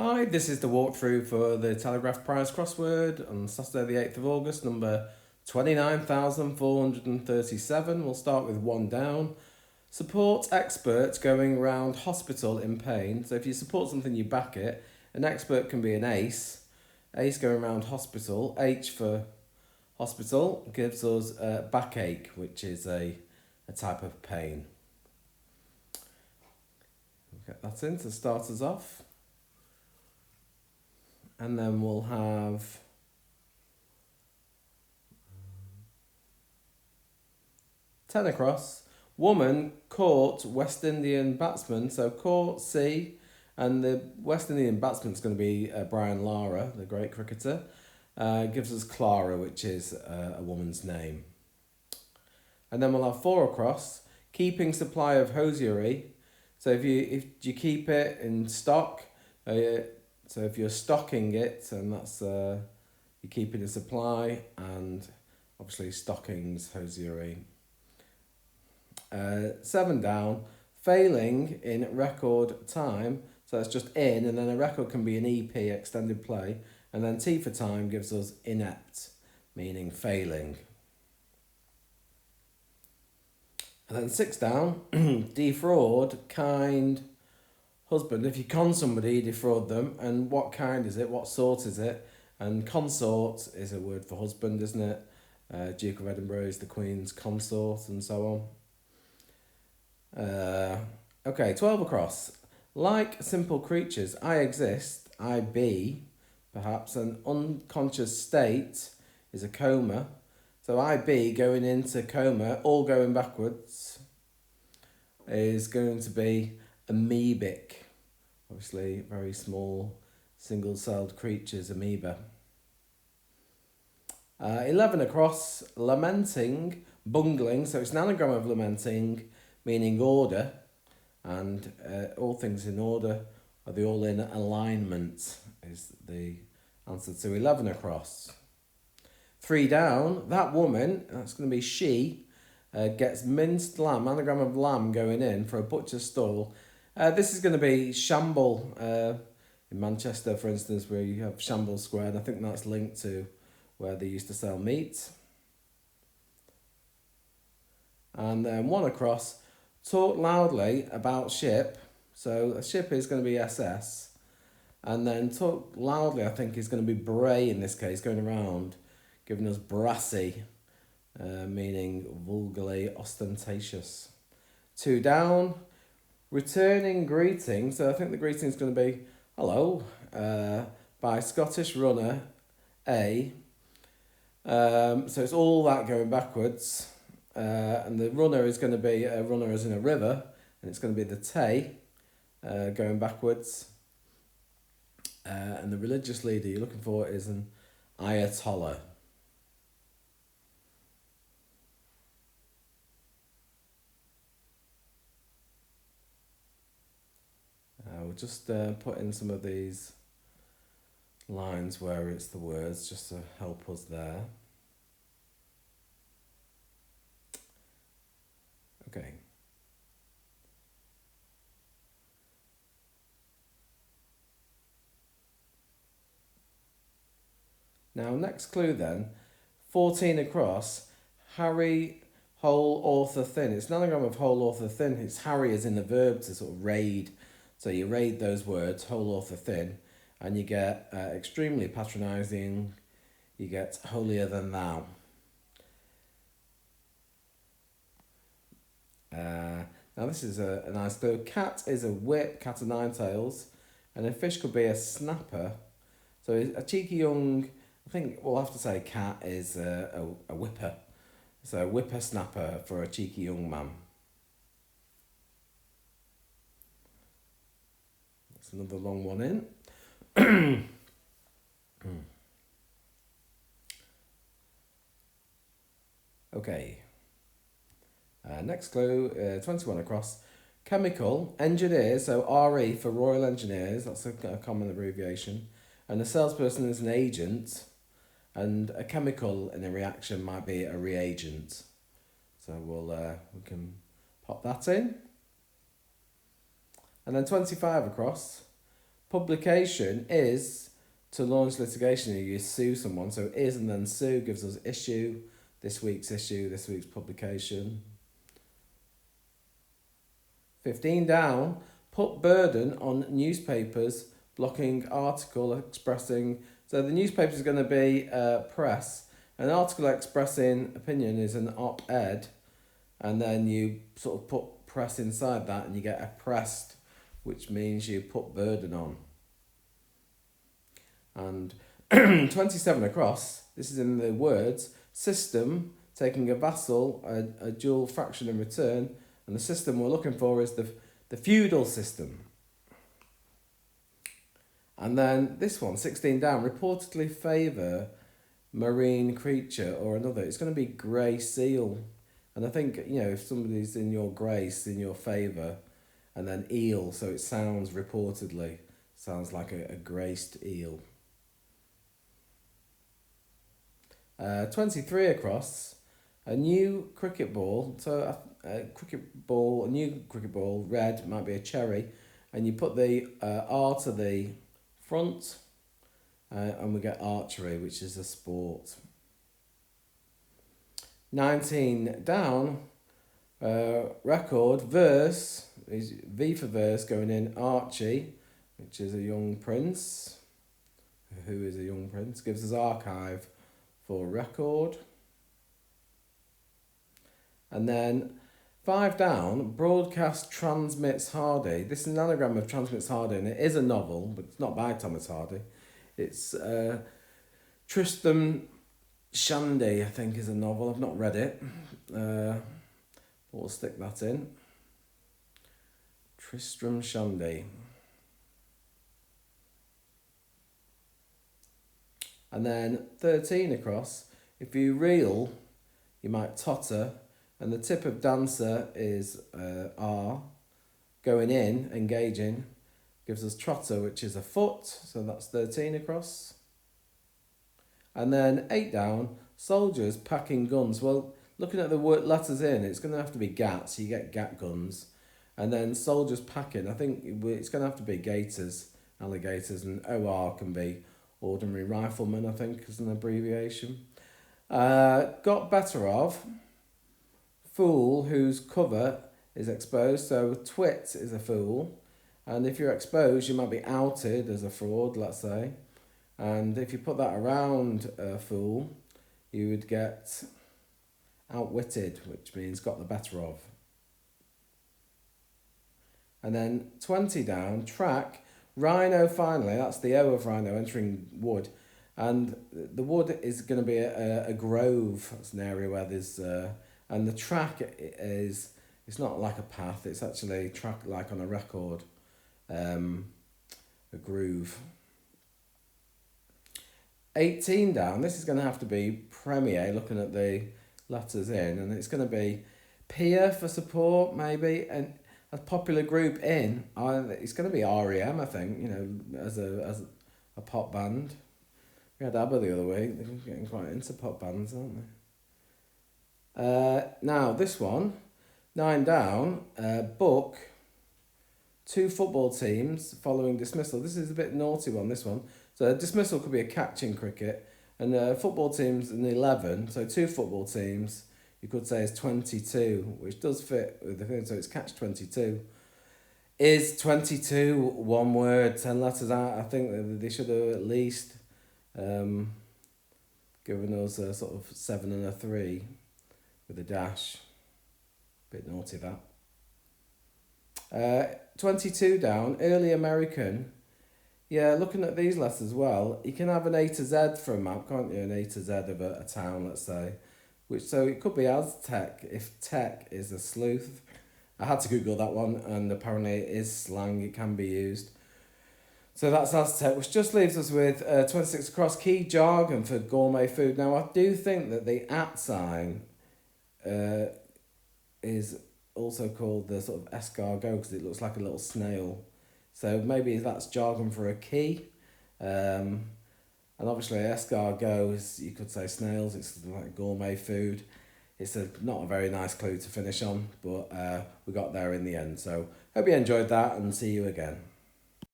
Hi, this is the walkthrough for the Telegraph prize crossword on Saturday the 8th of August, number 29,437. We'll start with one down. Support expert going around hospital in pain. So if you support something, you back it. An expert can be an ace. Ace going around hospital. H for hospital gives us backache, which is a type of pain. We'll get that in to start us off. And then we'll have 10 across. Woman caught West Indian batsman. So caught C, and the West Indian batsman's going to be Brian Lara, the great cricketer. Gives us Clara, which is a woman's name. And then we'll have 4 across. Keeping supply of hosiery. So if you keep it in stock, so if you're stocking it, and that's you're keeping a supply, and obviously stockings, hosiery. 7 down, failing in record time. So that's just in, and then a record can be an EP, extended play, and then T for time gives us inept, meaning failing. And then 6 down, defraud, kind, husband. If you con somebody, you defraud them. And what kind is it? What sort is it? And consort is a word for husband, isn't it? Duke of Edinburgh is the Queen's consort, and so on. Okay, 12 across. Like simple creatures, I exist, I be, perhaps. An unconscious state is a coma. So I be going into coma, all going backwards, is going to be amoebic. Obviously, very small, single-celled creatures, amoeba. 11 across, lamenting, bungling. So it's an anagram of lamenting, meaning order. And all things in order, are they all in alignment, is the answer to 11 across. 3 down, that woman, that's going to be she, gets minced lamb, anagram of lamb going in for a butcher's stall. This is going to be Shamble in Manchester, for instance, where you have Shamble Square, and I think that's linked to where they used to sell meat. And then 1 across, talk loudly about ship. So a ship is going to be SS. And then talk loudly, I think, is going to be bray in this case, going around, giving us brassy, meaning vulgarly ostentatious. 2 down, returning greeting. So I think the greeting is going to be hello, by Scottish runner A. So it's all that going backwards. And the runner is going to be a runner as in a river, and it's going to be the Tay, going backwards. And the religious leader you're looking for is an Ayatollah. We'll just put in some of these lines where it's the words, just to help us there. Okay. Now, next clue then, 14 across, Harry, whole, author, thin. It's an anagram of whole, author, thin. It's Harry as in the verb to sort of raid. So you raid those words, whole, author, thin, and you get extremely patronising, you get holier than thou. Now this is a nice clue. Cat is a whip, cat of 9 tails, and a fish could be a snapper. So a cheeky young, I think we'll have to say cat is a whipper. So a whippersnapper for a cheeky young man. That's another long one in. Okay. Next clue, 21 across. Chemical, engineer, so RE for Royal Engineers, that's a common abbreviation. And a salesperson is an agent, and a chemical in a reaction might be a reagent. So we can pop that in. And then 25 across. Publication is to launch litigation. You sue someone, so is and then sue gives us issue, this week's publication. 15 down, put burden on newspapers blocking article expressing. So the newspaper is going to be press. An article expressing opinion is an op-ed, and then you sort of put press inside that and you get oppressed, which means you put burden on. And 27 across, this is in the words, system, taking a vassal, a dual fraction in return, and the system we're looking for is the feudal system. And then this one, 16 down, reportedly favour marine creature or another. It's going to be grey seal. And I think, if somebody's in your grace, in your favour, and then eel, so it sounds reportedly, sounds like a graced eel. 23 across, a new cricket ball. So a new cricket ball, red, might be a cherry, and you put the R to the front, and we get archery, which is a sport. 19 down, record, verse, is V for verse going in, Archie, which is a young prince. Who is a young prince? Gives us archive for record. And then 5 down, broadcast transmits Hardy. This is an anagram of transmits Hardy, and it is a novel, but it's not by Thomas Hardy. It's Tristram Shandy, I think, is a novel. I've not read it. But we'll stick that in. Tristram Shandy. And then 13 across. If you reel, you might totter. And the tip of dancer is R. Going in, engaging, gives us trotter, which is a foot. So that's 13 across. And then 8 down, soldiers packing guns. Well, looking at the word letters in, it's going to have to be GAT, so you get GAT guns. And then soldiers packing, I think it's going to have to be gators, alligators, and OR can be ordinary riflemen, I think, is an abbreviation. Got better of, fool whose cover is exposed, so twit is a fool. And if you're exposed, you might be outed as a fraud, let's say. And if you put that around a fool, you would get outwitted, which means got the better of. And then 20 down, track, rhino finally, that's the O of rhino entering wood. And the wood is going to be a grove, that's an area where there's, and the track is, it's not like a path, it's actually track like on a record, a groove. 18 down, this is going to have to be premier, looking at the letters in, and it's going to be peer for support, maybe, and a popular group in, it's going to be REM, I think, as a pop band. We had ABBA the other week, they're getting quite into pop bands, aren't they? Now, this one, 9 down, book, 2 football teams following dismissal. This is a bit naughty one, this one. So dismissal could be a catch in cricket, and football teams an 11, so 2 football teams, you could say is 22, which does fit with the thing, so it's catch 22. Is 22 one word, 10 letters out? I think that they should have at least given us a sort of 7 and a 3 with a dash. Bit naughty that. 22 down, early American. Yeah, looking at these letters as well, you can have an A to Z for a map, can't you? An A to Z of a town, let's say. So it could be Aztec, if tech is a sleuth. I had to Google that one, and apparently it is slang, it can be used. So that's Aztec, which just leaves us with 26 across, key jargon for gourmet food. Now, I do think that the @ sign is also called the sort of escargot, because it looks like a little snail. So maybe that's jargon for a key. And obviously escargot is, you could say snails, it's like gourmet food. It's not a very nice clue to finish on, but we got there in the end. So hope you enjoyed that, and see you again.